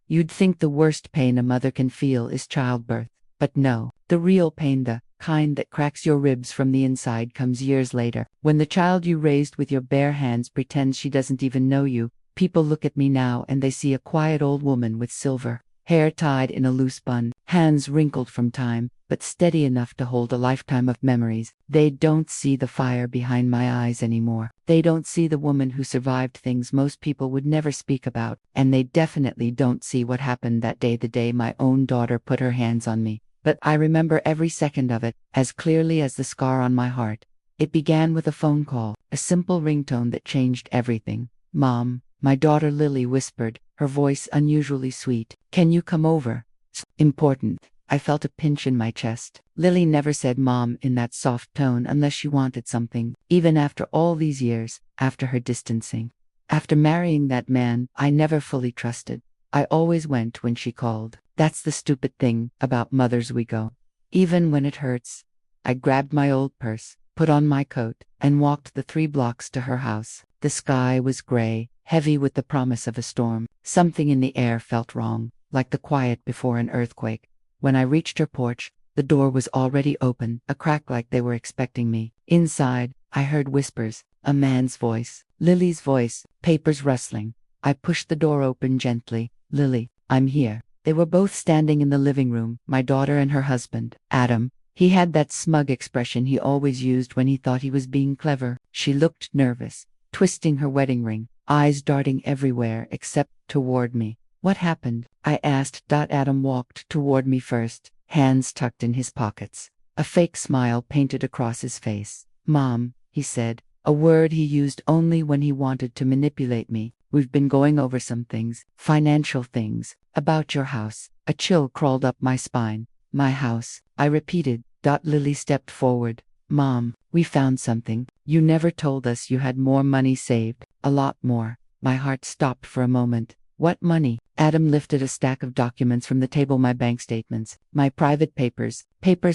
You'd think the worst pain a mother can feel is childbirth. But no, the real pain, the kind that cracks your ribs from the inside, comes years later. When the child you raised with your bare hands pretends she doesn't even know you. People look at me now and they see a quiet old woman with silver hair tied in a loose bun, hands wrinkled from time, but steady enough to hold a lifetime of memories. They don't see the fire behind my eyes anymore. They don't see the woman who survived things most people would never speak about, and they definitely don't see what happened that day, the day my own daughter put her hands on me. But I remember every second of it, as clearly as the scar on my heart. It began with a phone call, a simple ringtone that changed everything. "Mom," my daughter Lily whispered, her voice unusually sweet. "Can you come over? It's important." I felt a pinch in my chest. Lily never said mom in that soft tone unless she wanted something, even after all these years, after her distancing. After marrying that man I never fully trusted. I always went when she called. That's the stupid thing about mothers, we go. Even when it hurts. I grabbed my old purse, put on my coat, and walked the 3 blocks to her house. The sky was gray, heavy with the promise of a storm. Something in the air felt wrong, like the quiet before an earthquake. When I reached her porch, the door was already open, a crack like they were expecting me. Inside, I heard whispers, a man's voice, Lily's voice, papers rustling. I pushed the door open gently. "Lily, I'm here." They were both standing in the living room, my daughter and her husband, Adam. He had that smug expression he always used when he thought he was being clever. She looked nervous, twisting her wedding ring, eyes darting everywhere except toward me. "What happened?" I asked. Adam walked toward me first, hands tucked in his pockets. A fake smile painted across his face. "Mom," he said, a word he used only when he wanted to manipulate me. "We've been going over some things, financial things, about your house." A chill crawled up my spine. "My house," I repeated. Lily stepped forward. "Mom, we found something. You never told us you had more money saved, a lot more." My heart stopped for a moment. "What money?" Adam lifted a stack of documents from the table, my bank statements, my private papers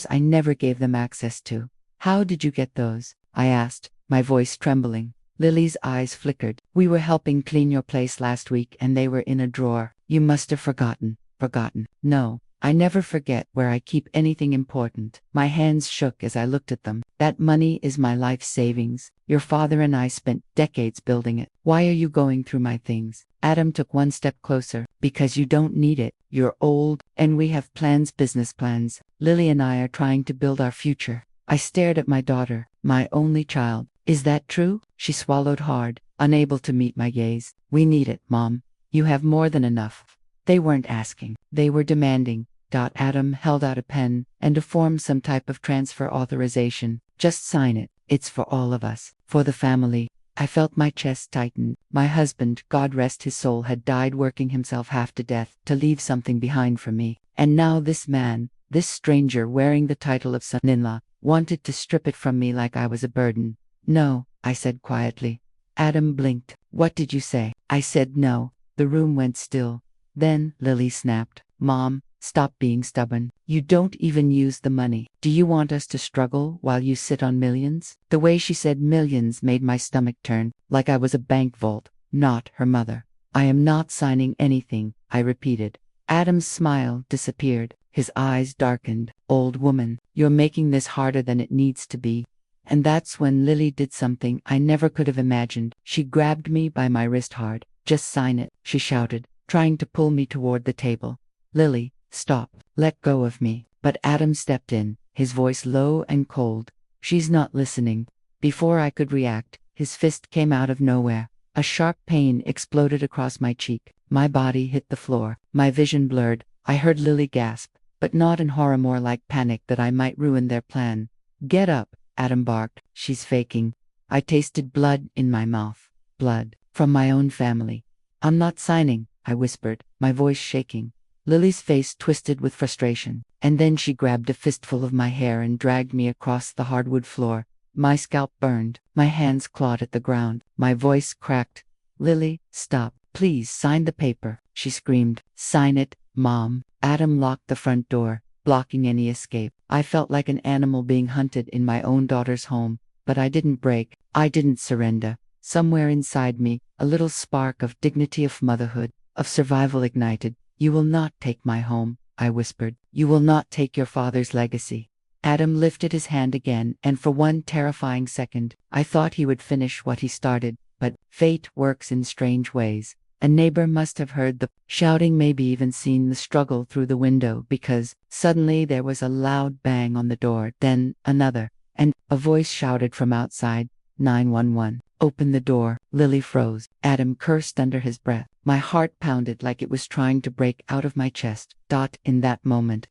I never gave them access to. "How did you get those?" I asked, my voice trembling. Lily's eyes flickered. "We were helping clean your place last week and they were in a drawer. You must have forgotten." "Forgotten? No. I never forget where I keep anything important." My hands shook as I looked at them. "That money is my life savings. Your father and I spent decades building it. Why are you going through my things?" Adam took one step closer. "Because you don't need it. You're old, and we have plans, business plans. Lily and I are trying to build our future." I stared at my daughter, my only child. "Is that true?" She swallowed hard, unable to meet my gaze. "We need it, Mom. You have more than enough." They weren't asking. They were demanding. Adam held out a pen and a form, some type of transfer authorization. "Just sign it. It's for all of us. For the family." I felt my chest tighten. My husband, God rest his soul, had died working himself half to death to leave something behind for me. And now this man, this stranger wearing the title of son-in-law, wanted to strip it from me like I was a burden. "No," I said quietly. Adam blinked. "What did you say?" I said no. The room went still. Then Lily snapped. "Mom, stop being stubborn. You don't even use the money. Do you want us to struggle while you sit on millions?" The way she said millions made my stomach turn, like I was a bank vault, not her mother. "I am not signing anything," I repeated. Adam's smile disappeared. His eyes darkened. "Old woman, you're making this harder than it needs to be." And that's when Lily did something I never could have imagined. She grabbed me by my wrist hard. "Just sign it," she shouted, trying to pull me toward the table. "Lily, stop. Let go of me." But Adam stepped in, his voice low and cold. "She's not listening." Before I could react, his fist came out of nowhere. A sharp pain exploded across my cheek. My body hit the floor. My vision blurred. I heard Lily gasp, but not in horror, more like panic that I might ruin their plan. "Get up," Adam barked. "She's faking." I tasted blood in my mouth. Blood. From my own family. "I'm not signing," I whispered, my voice shaking. Lily's face twisted with frustration, and then she grabbed a fistful of my hair and dragged me across the hardwood floor. My scalp burned, my hands clawed at the ground, my voice cracked. "Lily, stop. Please sign the paper," she screamed. "Sign it, Mom." Adam locked the front door, blocking any escape. I felt like an animal being hunted in my own daughter's home, but I didn't break. I didn't surrender. Somewhere inside me, a little spark of dignity, of motherhood, of survival ignited. You will not take my home, I whispered. You will not take your father's legacy. Adam lifted his hand again, and for one terrifying second, I thought he would finish what he started, but fate works in strange ways. A neighbor must have heard the shouting, maybe even seen the struggle through the window, because suddenly there was a loud bang on the door, then another, and a voice shouted from outside, 911. Open the door. Lily froze. Adam cursed under his breath. My heart pounded like it was trying to break out of my chest. In that moment,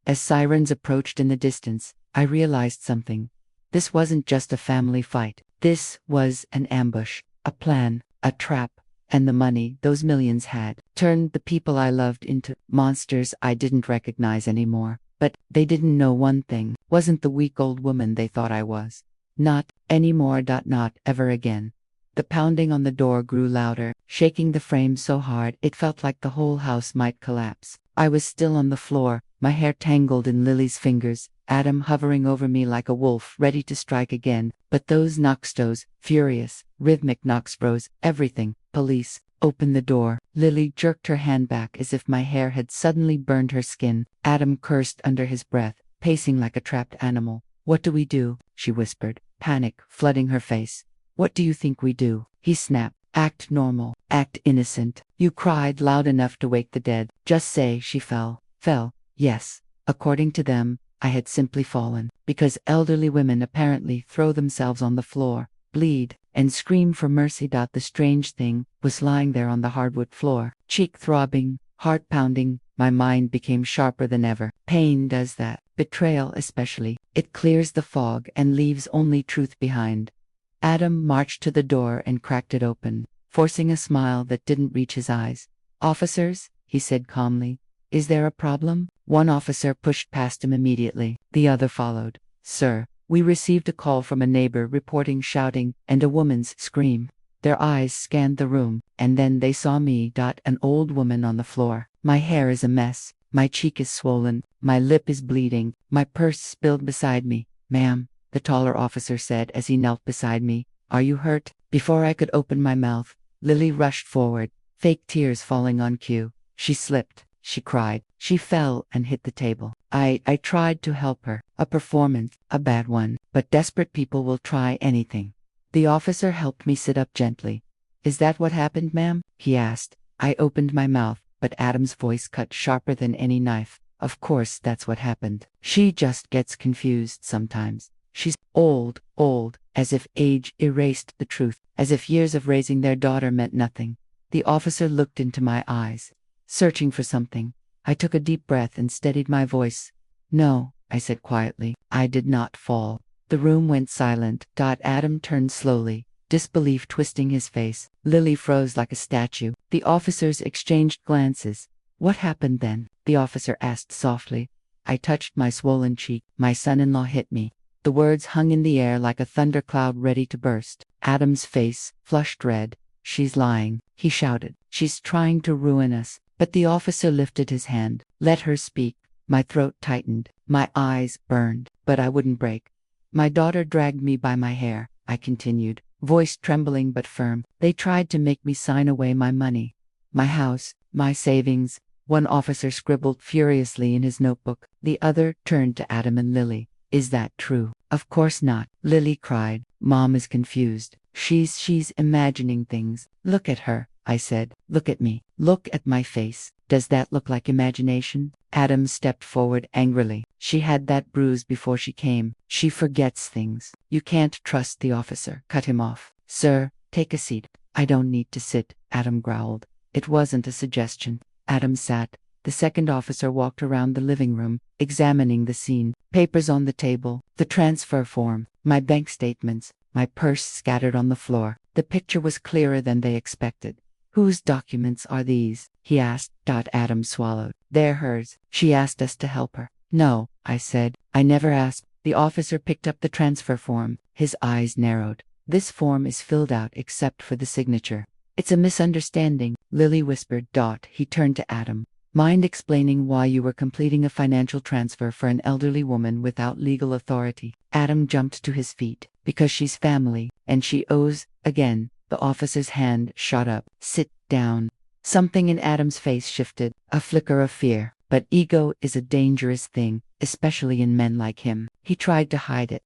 as sirens approached in the distance, I realized something. This wasn't just a family fight. This was an ambush, a plan, a trap. And the money those millions had turned the people I loved into monsters I didn't recognize anymore. But they didn't know one thing. Wasn't the weak old woman they thought I was. Not anymore. Not ever again. The pounding on the door grew louder, shaking the frame so hard it felt like the whole house might collapse. I was still on the floor, my hair tangled in Lily's fingers, Adam hovering over me like a wolf ready to strike again. But those knocks, those furious, rhythmic knocks froze everything. Police, open the door. Lily jerked her hand back as if my hair had suddenly burned her skin. Adam cursed under his breath, pacing like a trapped animal. What do we do? She whispered, panic flooding her face. What do you think we do? He snapped. Act normal. Act innocent. You cried loud enough to wake the dead. Just say she fell. Fell. Yes. According to them, I had simply fallen. Because elderly women apparently throw themselves on the floor, bleed, and scream for mercy. The strange thing was lying there on the hardwood floor, cheek throbbing, heart pounding. My mind became sharper than ever. Pain does that. Betrayal especially. It clears the fog and leaves only truth behind. Adam marched to the door and cracked it open, forcing a smile that didn't reach his eyes. Officers, he said calmly. Is there a problem? One officer pushed past him immediately. The other followed. Sir, we received a call from a neighbor reporting shouting and a woman's scream. Their eyes scanned the room, and then they saw me. An old woman on the floor. My hair is a mess. My cheek is swollen. My lip is bleeding. My purse spilled beside me. Ma'am, the taller officer said as he knelt beside me. Are you hurt? Before I could open my mouth, Lily rushed forward, fake tears falling on cue. She slipped. She cried. She fell and hit the table. I tried to help her. A performance, a bad one, but desperate people will try anything. The officer helped me sit up gently. Is that what happened, ma'am? He asked. I opened my mouth, but Adam's voice cut sharper than any knife. Of course that's what happened. She just gets confused sometimes. She's old, as if age erased the truth, as if years of raising their daughter meant nothing. The officer looked into my eyes, searching for something. I took a deep breath and steadied my voice. No, I said quietly, I did not fall. The room went silent. Adam turned slowly, disbelief twisting his face. Lily froze like a statue. The officers exchanged glances. What happened then? The officer asked softly. I touched my swollen cheek. My son-in-law hit me. The words hung in the air like a thundercloud ready to burst. Adam's face flushed red. She's lying, he shouted. She's trying to ruin us. But the officer lifted his hand. Let her speak. My throat tightened. My eyes burned. But I wouldn't break. My daughter dragged me by my hair, I continued, voice trembling but firm. They tried to make me sign away my money. My house, my savings. One officer scribbled furiously in his notebook. The other turned to Adam and Lily. Is that true? Of course not, Lily cried. Mom is confused. She's imagining things. Look at her, I said. Look at me. Look at my face. Does that look like imagination? Adam stepped forward angrily. She had that bruise before she came. She forgets things. You can't trust the officer. Cut him off. Sir, take a seat. I don't need to sit, Adam growled. It wasn't a suggestion. Adam sat. The second officer walked around the living room, examining the scene. Papers on the table, the transfer form, my bank statements, my purse scattered on the floor. The picture was clearer than they expected. Whose documents are these? He asked. Adam swallowed. They're hers. She asked us to help her. No, I said. I never asked. The officer picked up the transfer form. His eyes narrowed. This form is filled out except for the signature. It's a misunderstanding, Lily whispered. He turned to Adam. Mind explaining why you were completing a financial transfer for an elderly woman without legal authority? Adam jumped to his feet. Because she's family, and she owes, again. The officer's hand shot up. Sit down. Something in Adam's face shifted, a flicker of fear. But ego is a dangerous thing, especially in men like him. He tried to hide it.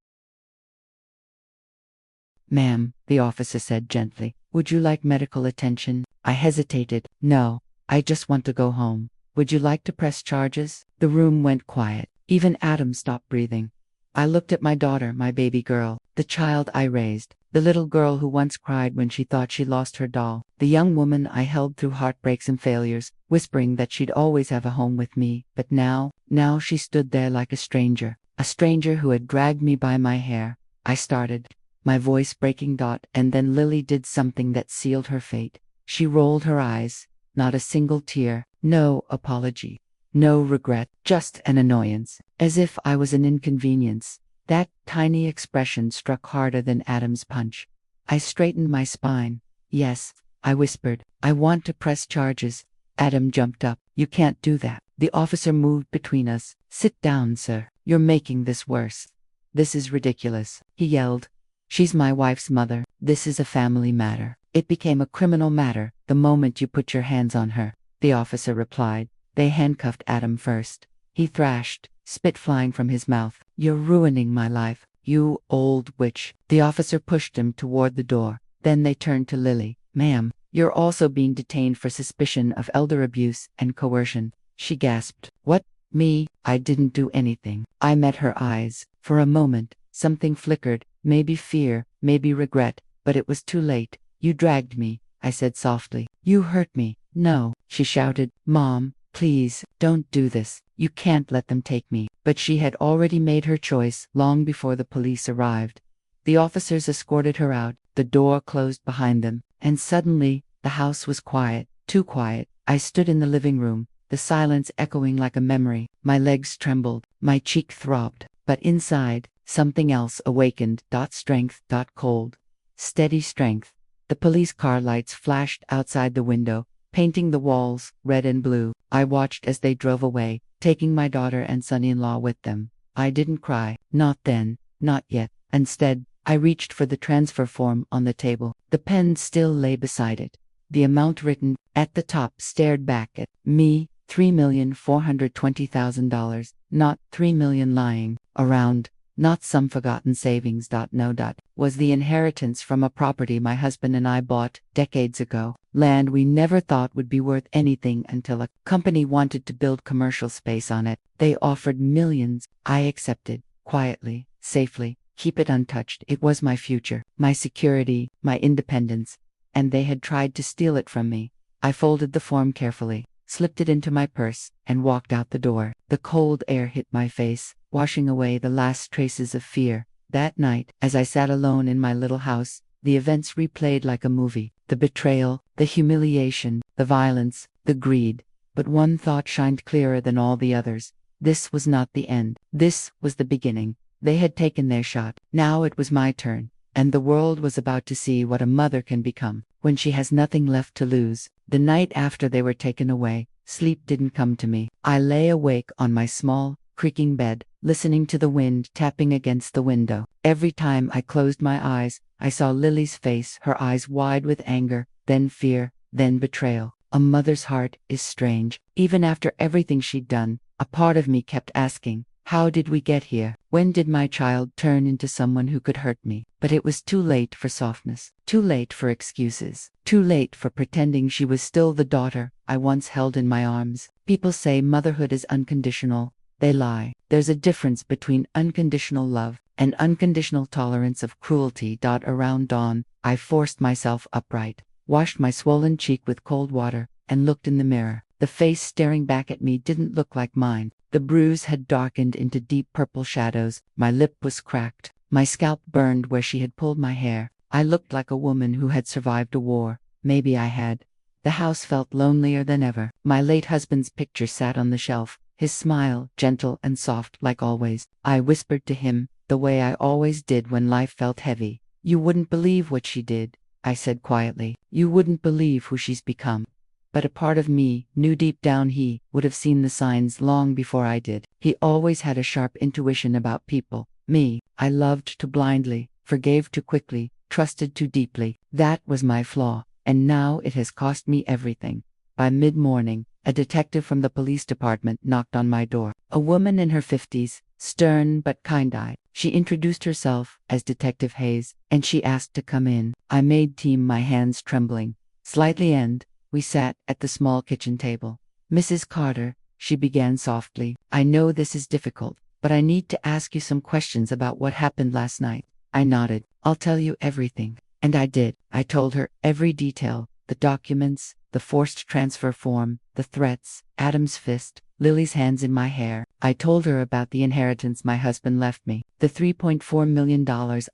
"Ma'am," the officer said gently, "would you like medical attention?" I hesitated. "No, I just want to go home." "Would you like to press charges?" The room went quiet. Even Adam stopped breathing. I looked at my daughter, my baby girl, the child I raised, the little girl who once cried when she thought she lost her doll, the young woman I held through heartbreaks and failures, whispering that she'd always have a home with me. But now she stood there like a stranger who had dragged me by my hair. I started, my voice breaking. And then Lily did something that sealed her fate. She rolled her eyes, not a single tear, no apology. No regret, just an annoyance, as if I was an inconvenience. That tiny expression struck harder than Adam's punch. I straightened my spine. "Yes," I whispered, "I want to press charges." Adam jumped up. "You can't do that." The officer moved between us. "Sit down, sir. You're making this worse." "This is ridiculous," he yelled. "She's my wife's mother. This is a family matter." "It became a criminal matter the moment you put your hands on her," the officer replied. "They handcuffed Adam first," he thrashed, spit flying from his mouth. "You're ruining my life, you old witch." The officer pushed him toward the door. Then they turned to Lily. "Ma'am, you're also being detained for suspicion of elder abuse and coercion." She gasped. "What? Me? I didn't do anything." I met her eyes. For a moment, something flickered, maybe fear, maybe regret, but it was too late. "You dragged me," I said softly. "You hurt me." "No," she shouted. "Mom, please, don't do this. You can't let them take me." But she had already made her choice long before the police arrived. The officers escorted her out, the door closed behind them, and suddenly, the house was quiet, too quiet. I stood in the living room, the silence echoing like a memory. My legs trembled, my cheek throbbed, but inside, something else awakened. Strength. Cold, steady strength. The police car lights flashed outside the window, painting the walls red and blue. I watched as they drove away, taking my daughter and son-in-law with them. I didn't cry, not then, not yet. Instead, I reached for the transfer form on the table. The pen still lay beside it. The amount written at the top stared back at me, $3,420,000, not $3 million lying around, not some forgotten savings. No. Was the inheritance from a property my husband and I bought decades ago. Land we never thought would be worth anything until a company wanted to build commercial space on it. They offered millions. I accepted, quietly, safely, keep it untouched. It was my future, my security, my independence. And they had tried to steal it from me. I folded the form carefully, slipped it into my purse, and walked out the door. The cold air hit my face, washing away the last traces of fear. That night, as I sat alone in my little house, the events replayed like a movie. The betrayal, the humiliation, the violence, the greed. But one thought shined clearer than all the others. This was not the end. This was the beginning. They had taken their shot. Now it was my turn. And the world was about to see what a mother can become when she has nothing left to lose. The night after they were taken away, sleep didn't come to me. I lay awake on my small, creaking bed, listening to the wind tapping against the window. Every time I closed my eyes, I saw Lily's face, her eyes wide with anger, then fear, then betrayal. A mother's heart is strange. Even after everything she'd done, a part of me kept asking, how did we get here? When did my child turn into someone who could hurt me? But it was too late for softness, too late for excuses, too late for pretending she was still the daughter I once held in my arms. People say motherhood is unconditional. They lie. There's a difference between unconditional love and unconditional tolerance of cruelty. Around dawn, I forced myself upright, washed my swollen cheek with cold water, and looked in the mirror. The face staring back at me didn't look like mine. The bruise had darkened into deep purple shadows. My lip was cracked. My scalp burned where she had pulled my hair. I looked like a woman who had survived a war. Maybe I had. The house felt lonelier than ever. My late husband's picture sat on the shelf, his smile gentle and soft like always. I whispered to him, the way I always did when life felt heavy. "You wouldn't believe what she did," I said quietly. "You wouldn't believe who she's become." But a part of me knew deep down he would have seen the signs long before I did. He always had a sharp intuition about people. Me, I loved too blindly, forgave too quickly, trusted too deeply. That was my flaw, and now it has cost me everything. By mid-morning, a detective from the police department knocked on my door. A woman in her 50s, stern but kind-eyed. She introduced herself as Detective Hayes, and she asked to come in. I made team, my hands trembling. Slightly end, we sat at the small kitchen table. Mrs. Carter, she began softly, I know this is difficult, but I need to ask you some questions about what happened last night. I nodded. I'll tell you everything. And I did. I told her every detail, the documents, the forced transfer form, the threats, Adam's fist, Lily's hands in my hair. I told her about the inheritance my husband left me, the $3.4 million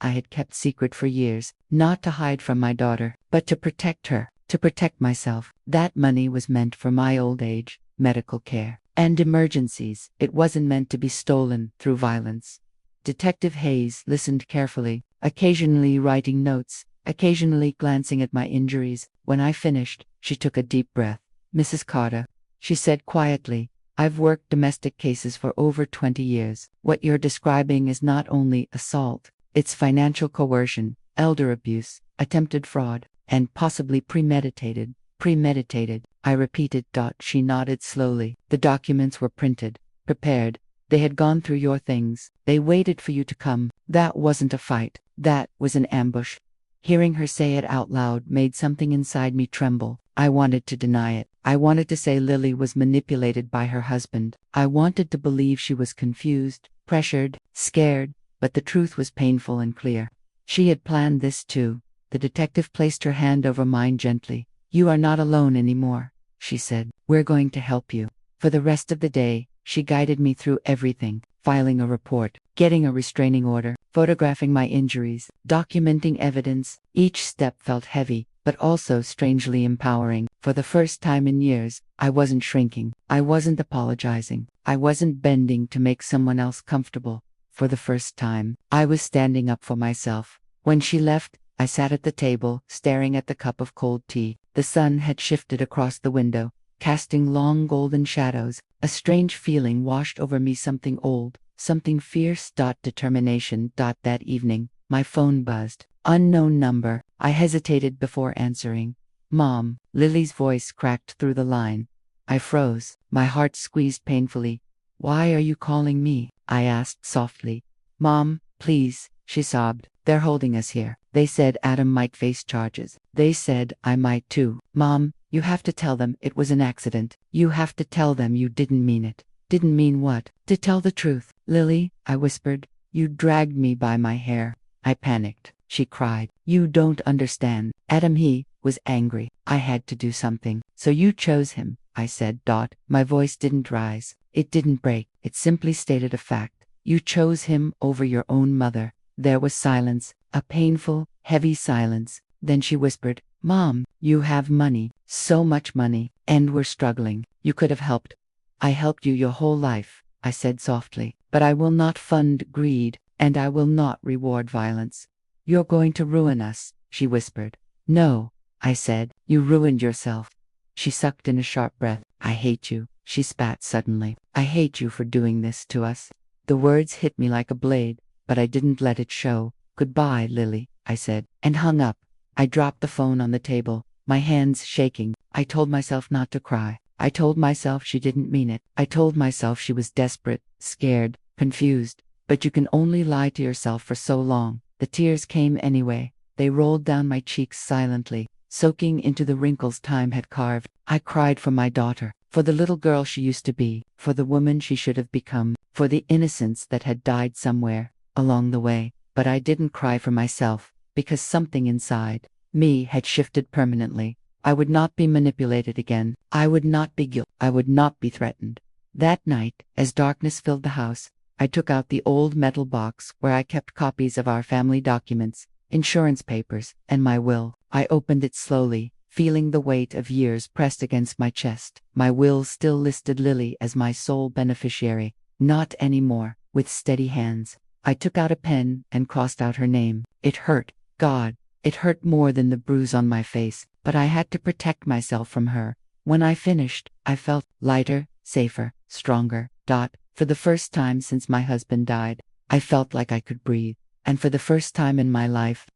I had kept secret for years, not to hide from my daughter, but to protect her, to protect myself. That money was meant for my old age, medical care, and emergencies. It wasn't meant to be stolen through violence. Detective Hayes listened carefully, occasionally writing notes, occasionally glancing at my injuries. When I finished, she took a deep breath. Mrs. Carter, she said quietly, I've worked domestic cases for over 20 years. What you're describing is not only assault, it's financial coercion, elder abuse, attempted fraud, and possibly premeditated. Premeditated, I repeated. She nodded slowly. The documents were printed, prepared. They had gone through your things. They waited for you to come. That wasn't a fight. That was an ambush. Hearing her say it out loud made something inside me tremble. I wanted to deny it. I wanted to say Lily was manipulated by her husband. I wanted to believe she was confused, pressured, scared, but the truth was painful and clear. She had planned this too. The detective placed her hand over mine gently. You are not alone anymore, she said. We're going to help you. For the rest of the day, she guided me through everything, filing a report, getting a restraining order, photographing my injuries, documenting evidence. Each step felt heavy, but also strangely empowering. For the first time in years, I wasn't shrinking. I wasn't apologizing. I wasn't bending to make someone else comfortable. For the first time, I was standing up for myself. When she left, I sat at the table, staring at the cup of cold tea. The sun had shifted across the window, casting long golden shadows. A strange feeling washed over me, something old, something fierce. Determination. That evening, my phone buzzed. Unknown number. I hesitated before answering. Mom, Lily's voice cracked through the line. I froze, my heart squeezed painfully. Why are you calling me? I asked softly. Mom, please, she sobbed. They're holding us here. They said Adam might face charges. They said I might too. Mom, you have to tell them it was an accident. You have to tell them you didn't mean it. Didn't mean what? To tell the truth. Lily, I whispered, you dragged me by my hair. I panicked. She cried. You don't understand. Adam, he was angry. I had to do something. So you chose him, I said. My voice didn't rise. It didn't break. It simply stated a fact. You chose him over your own mother. There was silence, a painful, heavy silence. Then she whispered, Mom, you have money, so much money, and we're struggling. You could have helped. I helped you your whole life, I said softly, but I will not fund greed, and I will not reward violence. You're going to ruin us, she whispered. No, I said, you ruined yourself. She sucked in a sharp breath. I hate you, she spat suddenly. I hate you for doing this to us. The words hit me like a blade, but I didn't let it show. Goodbye, Lily, I said, and hung up. I dropped the phone on the table, my hands shaking. I told myself not to cry. I told myself she didn't mean it. I told myself she was desperate, scared, confused. But you can only lie to yourself for so long. The tears came anyway. They rolled down my cheeks silently, soaking into the wrinkles time had carved. I cried for my daughter, for the little girl she used to be, for the woman she should have become, for the innocence that had died somewhere along the way. But I didn't cry for myself, because something inside me had shifted permanently. I would not be manipulated again. I would not be guilty. I would not be threatened. That night, as darkness filled the house, I took out the old metal box where I kept copies of our family documents, insurance papers, and my will. I opened it slowly, feeling the weight of years pressed against my chest. My will still listed Lily as my sole beneficiary. Not anymore. With steady hands, I took out a pen and crossed out her name. It hurt. God, it hurt more than the bruise on my face, but I had to protect myself from her. When I finished, I felt lighter, safer, stronger. For the first time since my husband died, I felt like I could breathe. And for the first time in my life,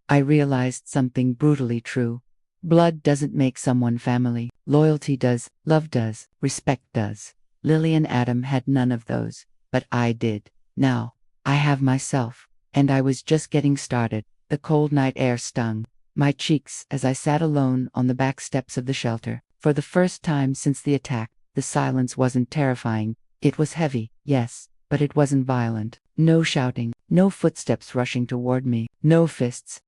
I realized something brutally true. Blood doesn't make someone family. Loyalty does, love does, respect does. Lily and Adam had none of those, but I did. Now, I have myself, and I was just getting started. The cold night air stung my cheeks as I sat alone on the back steps of the shelter. For the first time since the attack, the silence wasn't terrifying. It was heavy, yes, but it wasn't violent. No shouting, no footsteps rushing toward me, no fists.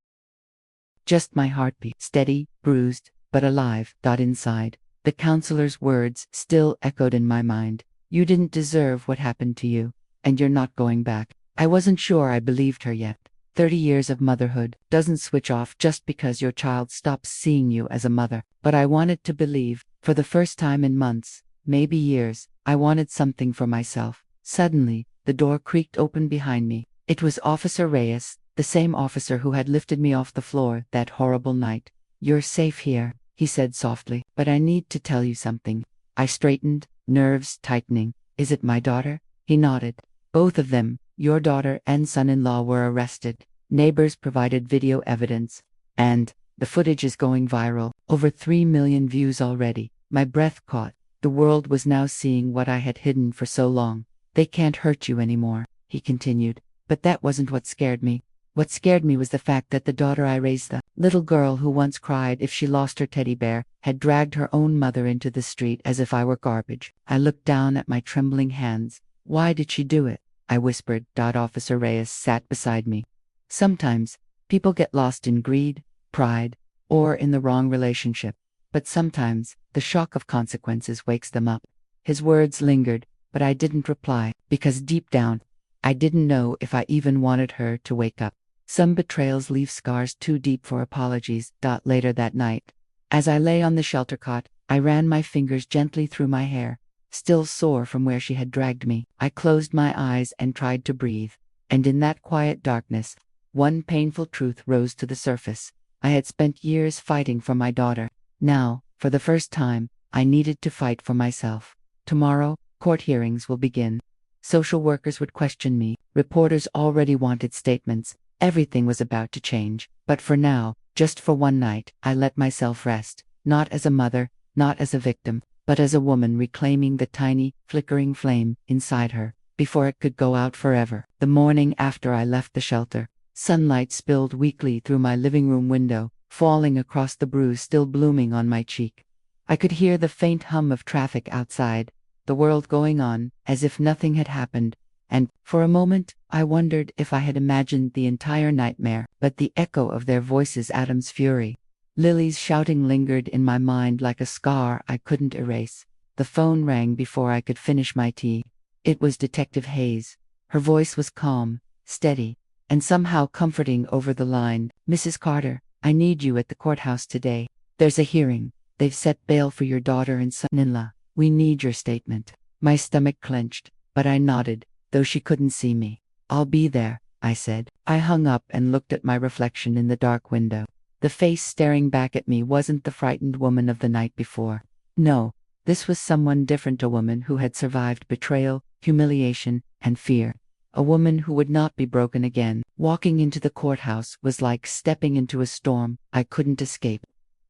Just my heartbeat, steady, bruised, but alive. Inside, the counselor's words still echoed in my mind. You didn't deserve what happened to you, and you're not going back. I wasn't sure I believed her yet. 30 years of motherhood doesn't switch off just because your child stops seeing you as a mother. But I wanted to believe. For the first time in months, maybe years, I wanted something for myself. Suddenly, the door creaked open behind me. It was Officer Reyes, the same officer who had lifted me off the floor that horrible night. You're safe here, he said softly, but I need to tell you something. I straightened, nerves tightening. Is it my daughter? He nodded. Both of them, your daughter and son-in-law, were arrested. Neighbors provided video evidence, and the footage is going viral. Over 3 million views already. My breath caught. The world was now seeing what I had hidden for so long. They can't hurt you anymore, he continued. But that wasn't what scared me. What scared me was the fact that the daughter I raised, the little girl who once cried if she lost her teddy bear, had dragged her own mother into the street as if I were garbage. I looked down at my trembling hands. Why did she do it? I whispered. Officer Reyes sat beside me. Sometimes, people get lost in greed, pride, or in the wrong relationship. But sometimes, the shock of consequences wakes them up. His words lingered, but I didn't reply, because deep down, I didn't know if I even wanted her to wake up. Some betrayals leave scars too deep for apologies. Later that night, as I lay on the shelter cot, I ran my fingers gently through my hair, still sore from where she had dragged me. I closed my eyes and tried to breathe. And in that quiet darkness, one painful truth rose to the surface. I had spent years fighting for my daughter. Now, for the first time, I needed to fight for myself. Tomorrow, court hearings will begin. Social workers would question me. Reporters already wanted statements. Everything was about to change. But for now, just for one night, I let myself rest. Not as a mother, not as a victim, but as a woman reclaiming the tiny, flickering flame inside her, before it could go out forever. The morning after I left the shelter, sunlight spilled weakly through my living room window, falling across the bruise still blooming on my cheek. I could hear the faint hum of traffic outside, the world going on, as if nothing had happened, and, for a moment, I wondered if I had imagined the entire nightmare. But the echo of their voices, Adam's fury, Lily's shouting lingered in my mind like a scar I couldn't erase. The phone rang before I could finish my tea. It was Detective Hayes. Her voice was calm, steady, and somehow comforting over the line. Mrs. Carter, I need you at the courthouse today. There's a hearing. They've set bail for your daughter and son-in-law. We need your statement. My stomach clenched, but I nodded, though she couldn't see me. I'll be there, I said. I hung up and looked at my reflection in the dark window. The face staring back at me wasn't the frightened woman of the night before. No, this was someone different, a woman who had survived betrayal, humiliation, and fear. A woman who would not be broken again. Walking into the courthouse was like stepping into a storm I couldn't escape.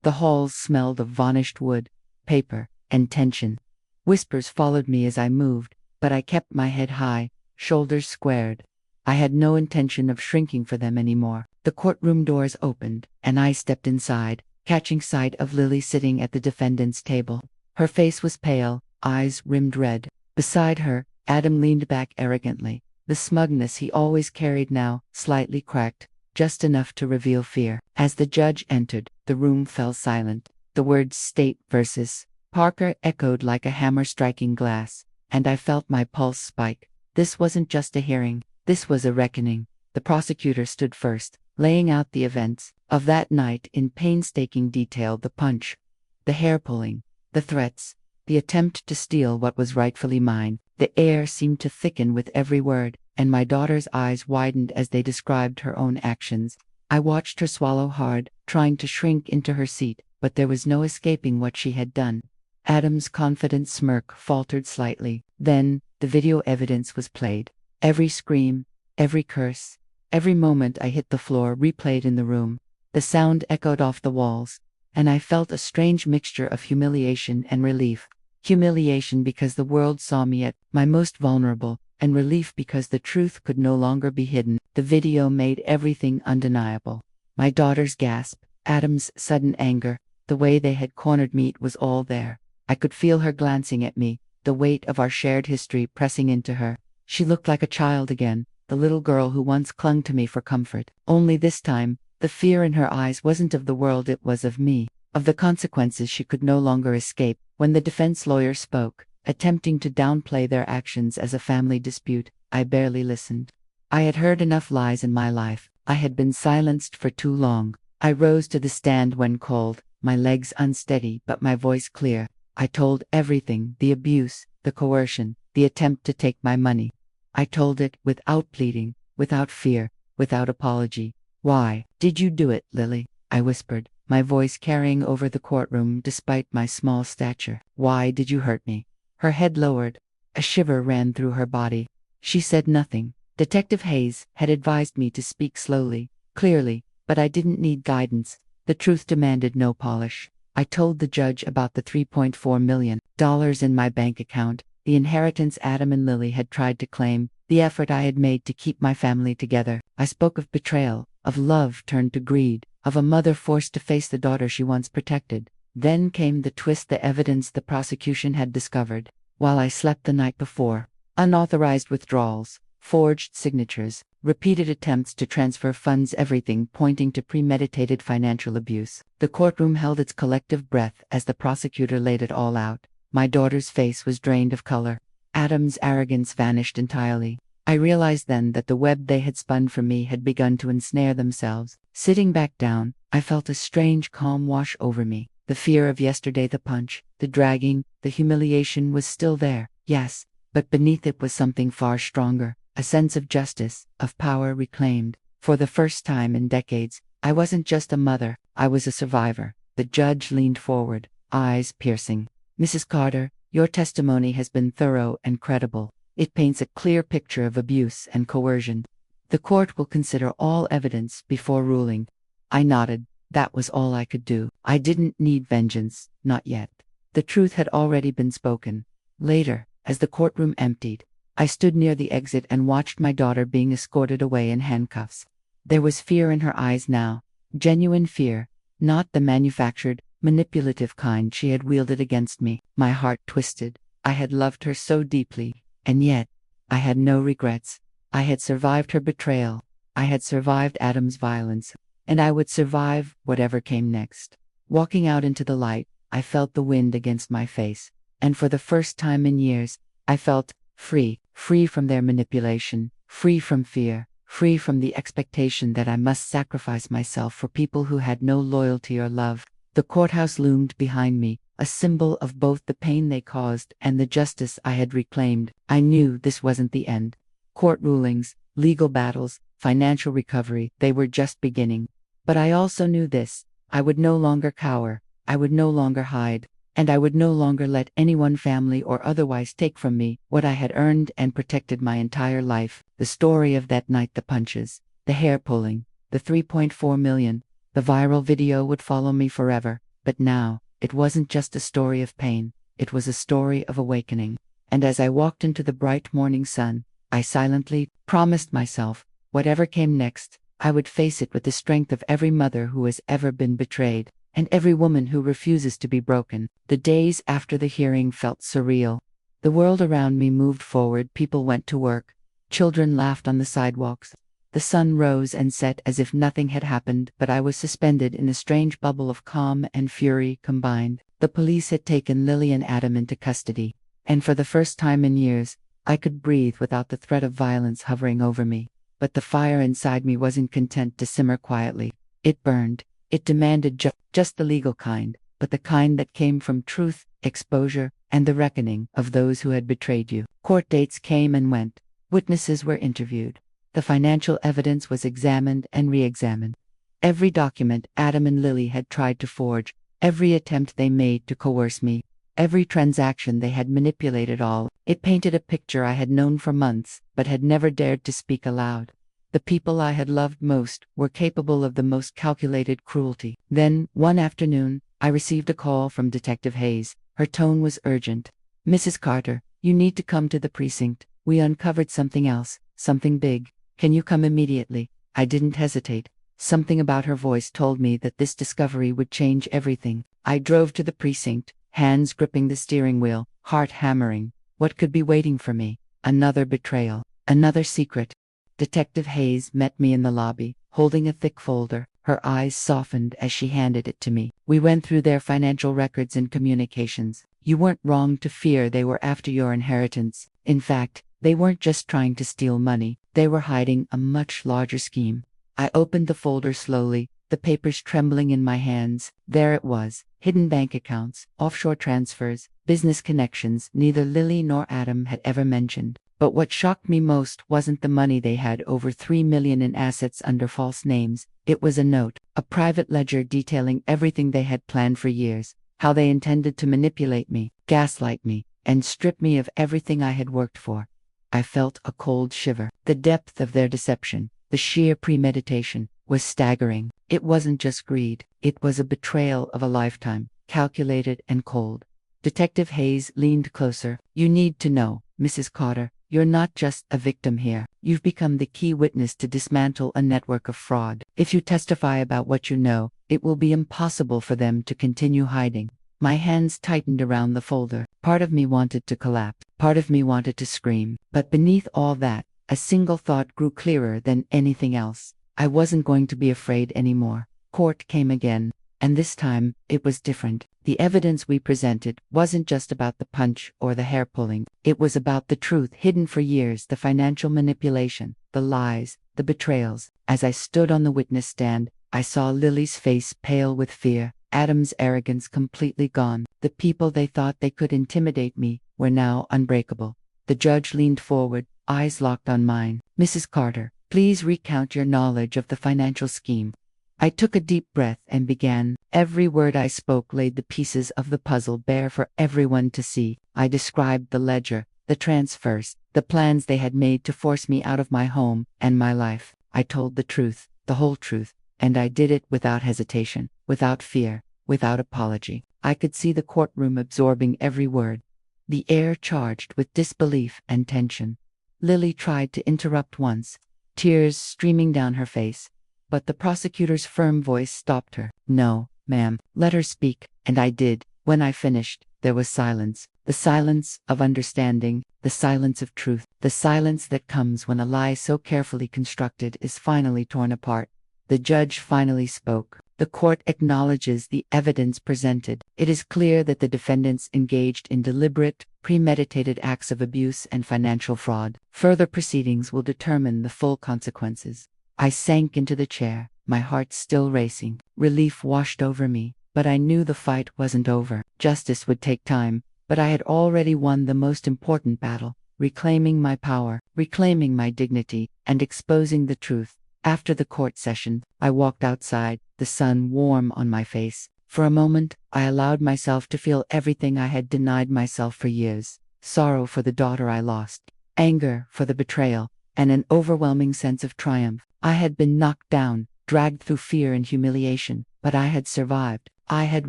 The halls smelled of varnished wood, paper, and tension. Whispers followed me as I moved, but I kept my head high, shoulders squared. I had no intention of shrinking for them anymore. The courtroom doors opened, and I stepped inside, catching sight of Lily sitting at the defendant's table. Her face was pale, eyes rimmed red. Beside her, Adam leaned back arrogantly, the smugness he always carried now slightly cracked, just enough to reveal fear. As the judge entered, the room fell silent. The words "State versus Parker" echoed like a hammer striking glass, and I felt my pulse spike. This wasn't just a hearing, this was a reckoning. The prosecutor stood first, laying out the events of that night in painstaking detail: the punch, the hair-pulling, the threats, the attempt to steal what was rightfully mine. The air seemed to thicken with every word, and my daughter's eyes widened as they described her own actions. I watched her swallow hard, trying to shrink into her seat, but there was no escaping what she had done. Adam's confident smirk faltered slightly. Then, the video evidence was played. Every scream, every curse, every moment I hit the floor replayed in the room. The sound echoed off the walls, and I felt a strange mixture of humiliation and relief. Humiliation because the world saw me at my most vulnerable, and relief because the truth could no longer be hidden. The video made everything undeniable. My daughter's gasp, Adam's sudden anger, the way they had cornered me, it was all there. I could feel her glancing at me, the weight of our shared history pressing into her. She looked like a child again, the little girl who once clung to me for comfort. Only this time, the fear in her eyes wasn't of the world, it was of me, of the consequences she could no longer escape. When the defense lawyer spoke, attempting to downplay their actions as a family dispute, I barely listened. I had heard enough lies in my life. I had been silenced for too long. I rose to the stand when called, my legs unsteady but my voice clear. I told everything, the abuse, the coercion, the attempt to take my money. I told it without pleading, without fear, without apology. "Why did you do it, Lily?" I whispered, my voice carrying over the courtroom despite my small stature. "Why did you hurt me?" Her head lowered. A shiver ran through her body. She said nothing. Detective Hayes had advised me to speak slowly, clearly, but I didn't need guidance. The truth demanded no polish. I told the judge about the $3.4 million in my bank account, the inheritance Adam and Lily had tried to claim, the effort I had made to keep my family together. I spoke of betrayal, of love turned to greed, of a mother forced to face the daughter she once protected. Then came the twist: the evidence the prosecution had discovered, while I slept the night before. Unauthorized withdrawals, forged signatures, repeated attempts to transfer funds, everything pointing to premeditated financial abuse. The courtroom held its collective breath as the prosecutor laid it all out. My daughter's face was drained of color. Adam's arrogance vanished entirely. I realized then that the web they had spun for me had begun to ensnare themselves. Sitting back down, I felt a strange calm wash over me. The fear of yesterday, the punch, the dragging, the humiliation was still there, yes, but beneath it was something far stronger, a sense of justice, of power reclaimed. For the first time in decades, I wasn't just a mother, I was a survivor. The judge leaned forward, eyes piercing. "Mrs. Carter, your testimony has been thorough and credible. It paints a clear picture of abuse and coercion. The court will consider all evidence before ruling." I nodded. That was all I could do. I didn't need vengeance, not yet. The truth had already been spoken. Later, as the courtroom emptied, I stood near the exit and watched my daughter being escorted away in handcuffs. There was fear in her eyes now, genuine fear, not the manufactured, manipulative kind she had wielded against me. My heart twisted. I had loved her so deeply, and yet, I had no regrets. I had survived her betrayal. I had survived Adam's violence, and I would survive whatever came next. Walking out into the light, I felt the wind against my face, and for the first time in years, I felt free from their manipulation, free from fear, free from the expectation that I must sacrifice myself for people who had no loyalty or love. The courthouse loomed behind me, a symbol of both the pain they caused and the justice I had reclaimed. I knew this wasn't the end. Court rulings, legal battles, financial recovery, they were just beginning. But I also knew this: I would no longer cower, I would no longer hide, and I would no longer let anyone, family or otherwise, take from me what I had earned and protected my entire life. The story of that night, the punches, the hair pulling, the $3.4 million, the viral video would follow me forever. But now, it wasn't just a story of pain, it was a story of awakening. And as I walked into the bright morning sun, I silently promised myself, whatever came next, I would face it with the strength of every mother who has ever been betrayed, and every woman who refuses to be broken. The days after the hearing felt surreal. The world around me moved forward, people went to work, children laughed on the sidewalks. The sun rose and set as if nothing had happened, but I was suspended in a strange bubble of calm and fury combined. The police had taken Lily and Adam into custody, and for the first time in years, I could breathe without the threat of violence hovering over me. But the fire inside me wasn't content to simmer quietly. It burned. It demanded just the legal kind, but the kind that came from truth, exposure, and the reckoning of those who had betrayed you. Court dates came and went. Witnesses were interviewed. The financial evidence was examined and re-examined. Every document Adam and Lily had tried to forge, every attempt they made to coerce me, every transaction they had manipulated, all it painted a picture I had known for months, but had never dared to speak aloud. The people I had loved most were capable of the most calculated cruelty. Then, one afternoon, I received a call from Detective Hayes. Her tone was urgent. "Mrs. Carter, you need to come to the precinct. We uncovered something else, something big. Can you come immediately?" I didn't hesitate. Something about her voice told me that this discovery would change everything. I drove to the precinct, hands gripping the steering wheel, heart hammering. What could be waiting for me? Another betrayal, another secret. Detective Hayes met me in the lobby, holding a thick folder. Her eyes softened as she handed it to me. We went through their financial records and communications. You weren't wrong to fear they were after your inheritance. In fact, they weren't just trying to steal money, they were hiding a much larger scheme. I opened the folder slowly, the papers trembling in my hands. There it was, hidden bank accounts, offshore transfers, business connections neither Lily nor Adam had ever mentioned. But what shocked me most wasn't the money. They had over $3 million in assets under false names. It was a note, a private ledger detailing everything they had planned for years, how they intended to manipulate me, gaslight me, and strip me of everything I had worked for. I felt a cold shiver. The depth of their deception, the sheer premeditation, was staggering. It wasn't just greed, it was a betrayal of a lifetime, calculated and cold. Detective Hayes leaned closer. "You need to know, Mrs. Carter, you're not just a victim here. You've become the key witness to dismantle a network of fraud. If you testify about what you know, it will be impossible for them to continue hiding." My hands tightened around the folder. Part of me wanted to collapse. Part of me wanted to scream. But beneath all that, a single thought grew clearer than anything else. I wasn't going to be afraid anymore. Court came again. And this time, it was different. The evidence we presented wasn't just about the punch or the hair pulling. It was about the truth hidden for years, the financial manipulation, the lies, the betrayals. As I stood on the witness stand, I saw Lily's face pale with fear, Adam's arrogance completely gone. The people they thought they could intimidate me were now unbreakable. The judge leaned forward, eyes locked on mine. "Mrs. Carter, please recount your knowledge of the financial scheme." I took a deep breath and began. Every word I spoke laid the pieces of the puzzle bare for everyone to see. I described the ledger, the transfers, the plans they had made to force me out of my home and my life. I told the truth, the whole truth, and I did it without hesitation, without fear, without apology. I could see the courtroom absorbing every word, the air charged with disbelief and tension. Lily tried to interrupt once, tears streaming down her face. But the prosecutor's firm voice stopped her. "No, ma'am, let her speak." And I did. When I finished, there was silence. The silence of understanding, the silence of truth, the silence that comes when a lie so carefully constructed is finally torn apart. The judge finally spoke. "The court acknowledges the evidence presented. It is clear that the defendants engaged in deliberate, premeditated acts of abuse and financial fraud. Further proceedings will determine the full consequences." I sank into the chair, my heart still racing. Relief washed over me, but I knew the fight wasn't over. Justice would take time, but I had already won the most important battle, reclaiming my power, reclaiming my dignity, and exposing the truth. After the court session, I walked outside, the sun warm on my face. For a moment, I allowed myself to feel everything I had denied myself for years. Sorrow for the daughter I lost, anger for the betrayal, and an overwhelming sense of triumph. I had been knocked down, dragged through fear and humiliation, but I had survived. I had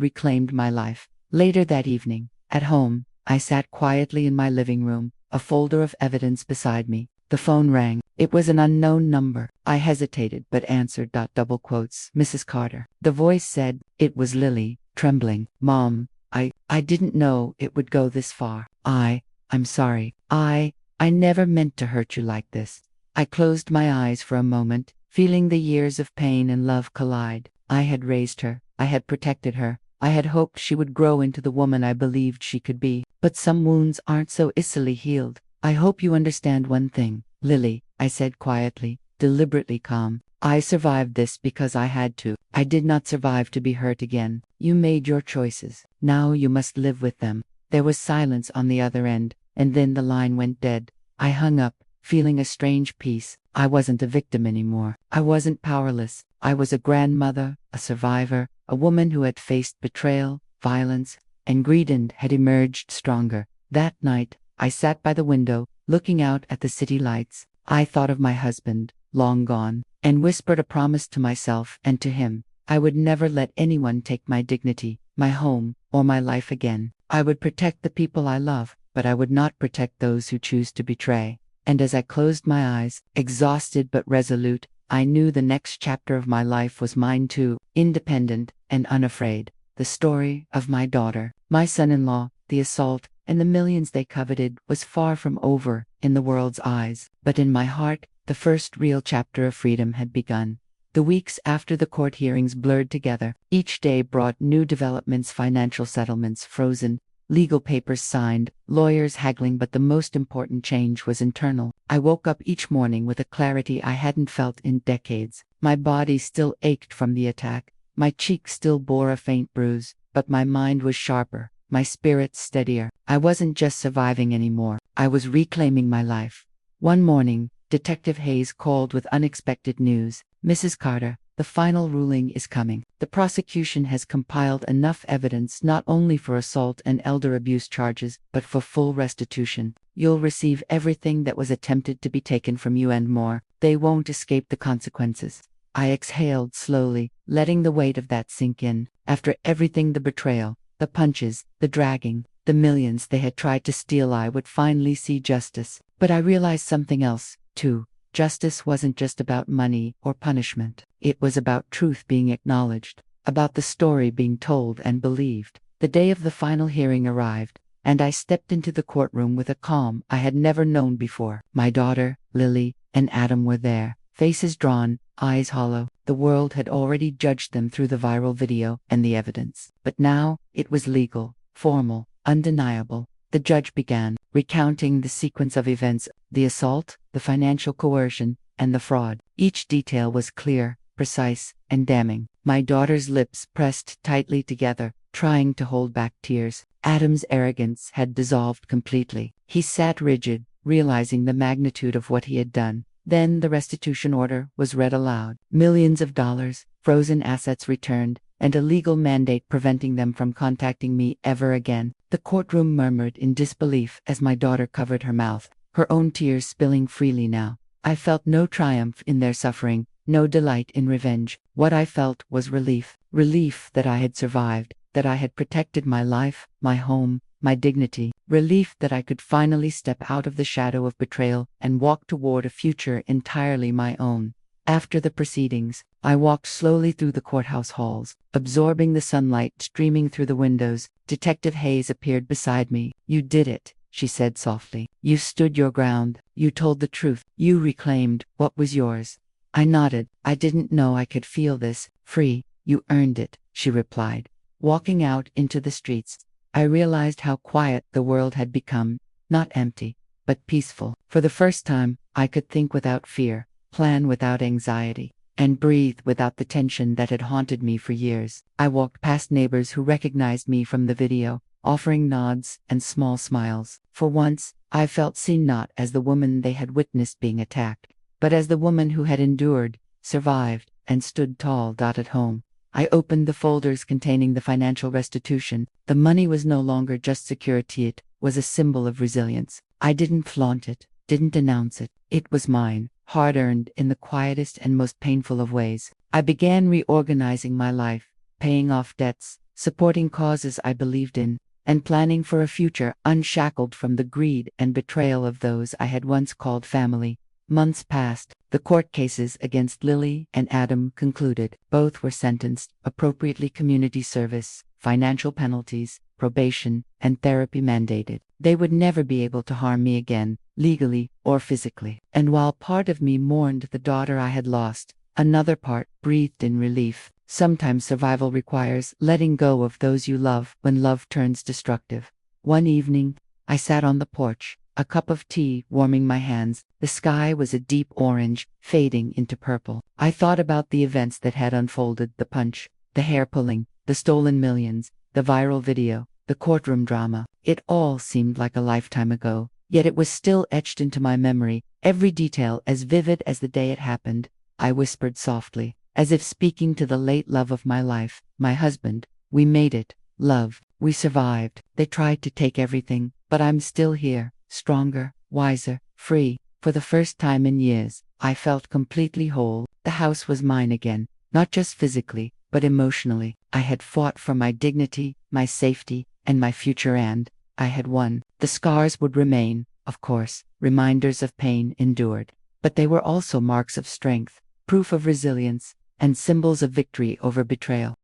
reclaimed my life. Later that evening, at home, I sat quietly in my living room, a folder of evidence beside me. The phone rang. It was an unknown number. I hesitated but answered. Double quotes, "Mrs. Carter." The voice said, it was Lily, trembling. "Mom, I didn't know it would go this far. I'm sorry. I never meant to hurt you like this." I closed my eyes for a moment, feeling the years of pain and love collide. I had raised her. I had protected her. I had hoped she would grow into the woman I believed she could be. But some wounds aren't so easily healed. "I hope you understand one thing, Lily," I said quietly, deliberately calm. "I survived this because I had to. I did not survive to be hurt again. You made your choices. Now you must live with them." There was silence on the other end, and then the line went dead. I hung up, feeling a strange peace. I wasn't a victim anymore. I wasn't powerless. I was a grandmother, a survivor, a woman who had faced betrayal, violence, and greed and had emerged stronger. That night, I sat by the window, looking out at the city lights. I thought of my husband, long gone, and whispered a promise to myself and to him. I would never let anyone take my dignity, my home, or my life again. I would protect the people I love, but I would not protect those who choose to betray. And as I closed my eyes, exhausted but resolute, I knew the next chapter of my life was mine too, independent and unafraid. The story of my daughter, my son-in-law, the assault, and the millions they coveted was far from over in the world's eyes. But in my heart, the first real chapter of freedom had begun. The weeks after the court hearings blurred together. Each day brought new developments, financial settlements frozen, legal papers signed, lawyers haggling, but the most important change was internal. I woke up each morning with a clarity I hadn't felt in decades. My body still ached from the attack, my cheek still bore a faint bruise, but my mind was sharper, my spirit steadier. I wasn't just surviving anymore, I was reclaiming my life. One morning, Detective Hayes called with unexpected news. "Mrs. Carter, the final ruling is coming. The prosecution has compiled enough evidence not only for assault and elder abuse charges, but for full restitution. You'll receive everything that was attempted to be taken from you and more. They won't escape the consequences." I exhaled slowly, letting the weight of that sink in. After everything, the betrayal, the punches, the dragging, the millions they had tried to steal, I would finally see justice. But I realized something else, too. Justice wasn't just about money or punishment. It was about truth being acknowledged, about the story being told and believed. The day of the final hearing arrived, and I stepped into the courtroom with a calm I had never known before. My daughter, Lily, and Adam were there, faces drawn, eyes hollow. The world had already judged them through the viral video and the evidence. But now, it was legal, formal, undeniable. The judge began, recounting the sequence of events, the assault, the financial coercion, and the fraud. Each detail was clear, precise, and damning. My daughter's lips pressed tightly together, trying to hold back tears. Adam's arrogance had dissolved completely. He sat rigid, realizing the magnitude of what he had done. Then the restitution order was read aloud. Millions of dollars, frozen assets returned, and a legal mandate preventing them from contacting me ever again. The courtroom murmured in disbelief as my daughter covered her mouth, her own tears spilling freely now. I felt no triumph in their suffering, no delight in revenge. What I felt was relief. Relief that I had survived, that I had protected my life, my home, my dignity. Relief that I could finally step out of the shadow of betrayal and walk toward a future entirely my own. After the proceedings, I walked slowly through the courthouse halls, absorbing the sunlight streaming through the windows. Detective Hayes appeared beside me. "You did it," she said softly. "You stood your ground. You told the truth. You reclaimed what was yours." I nodded. "I didn't know I could feel this free." "You earned it," she replied. Walking out into the streets, I realized how quiet the world had become, not empty, but peaceful. For the first time, I could think without fear, plan without anxiety, and breathe without the tension that had haunted me for years. I walked past neighbors who recognized me from the video, offering nods and small smiles. For once, I felt seen, not as the woman they had witnessed being attacked, but as the woman who had endured, survived, and stood tall. At home, I opened the folders containing the financial restitution. The money was no longer just security, it was a symbol of resilience. I didn't flaunt it, didn't announce it. It was mine, hard-earned in the quietest and most painful of ways. I began reorganizing my life, paying off debts, supporting causes I believed in, and planning for a future unshackled from the greed and betrayal of those I had once called family. Months passed. The court cases against Lily and Adam concluded. Both were sentenced, appropriately community service, financial penalties, probation, and therapy mandated. They would never be able to harm me again, legally or physically. And while part of me mourned the daughter I had lost, another part breathed in relief. Sometimes survival requires letting go of those you love when love turns destructive. One evening, I sat on the porch, a cup of tea warming my hands. The sky was a deep orange, fading into purple. I thought about the events that had unfolded: the punch, the hair pulling, the stolen millions, the viral video, the courtroom drama. It all seemed like a lifetime ago, yet it was still etched into my memory, every detail as vivid as the day it happened. I whispered softly, as if speaking to the late love of my life, "My husband, we made it. Love, we survived. They tried to take everything, but I'm still here. Stronger, wiser, free. For the first time in years, I felt completely whole. The house was mine again, not just physically, but emotionally. I had fought for my dignity, my safety, and my future, and I had won. The scars would remain, of course, reminders of pain endured, but they were also marks of strength, proof of resilience, and symbols of victory over betrayal.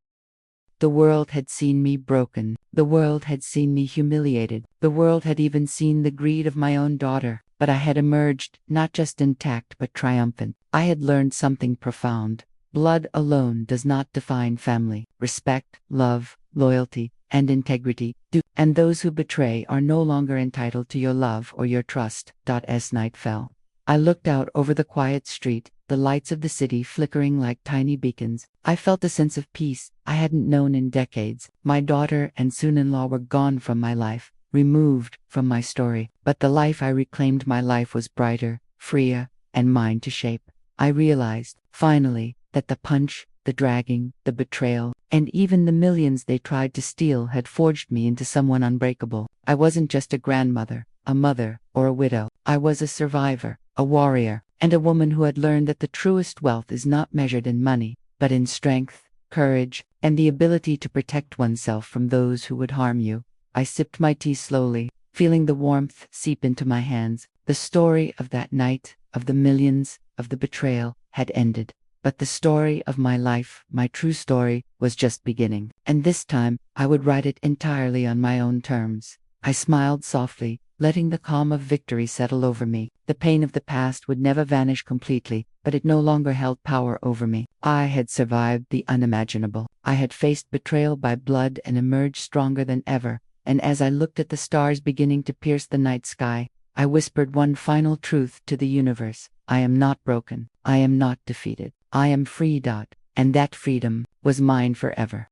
The world had seen me broken. The world had seen me humiliated. The world had even seen the greed of my own daughter. But I had emerged, not just intact but triumphant. I had learned something profound. Blood alone does not define family. Respect, love, loyalty, and integrity do, and those who betray are no longer entitled to your love or your trust. As night fell, I looked out over the quiet street, the lights of the city flickering like tiny beacons. I felt a sense of peace I hadn't known in decades. My daughter and soon-in-law were gone from my life, removed from my story. But the life I reclaimed, my life was brighter, freer, and mine to shape. I realized, finally, that the punch, the dragging, the betrayal, and even the millions they tried to steal had forged me into someone unbreakable. I wasn't just a grandmother, a mother, or a widow. I was a survivor, a warrior, and a woman who had learned that the truest wealth is not measured in money, but in strength, courage, and the ability to protect oneself from those who would harm you. I sipped my tea slowly, feeling the warmth seep into my hands. The story of that night, of the millions, of the betrayal, had ended. But the story of my life, my true story, was just beginning. And this time, I would write it entirely on my own terms. I smiled softly, letting the calm of victory settle over me. The pain of the past would never vanish completely, but it no longer held power over me. I had survived the unimaginable. I had faced betrayal by blood and emerged stronger than ever. And as I looked at the stars beginning to pierce the night sky, I whispered one final truth to the universe. I am not broken. I am not defeated. I am free. And that freedom was mine forever.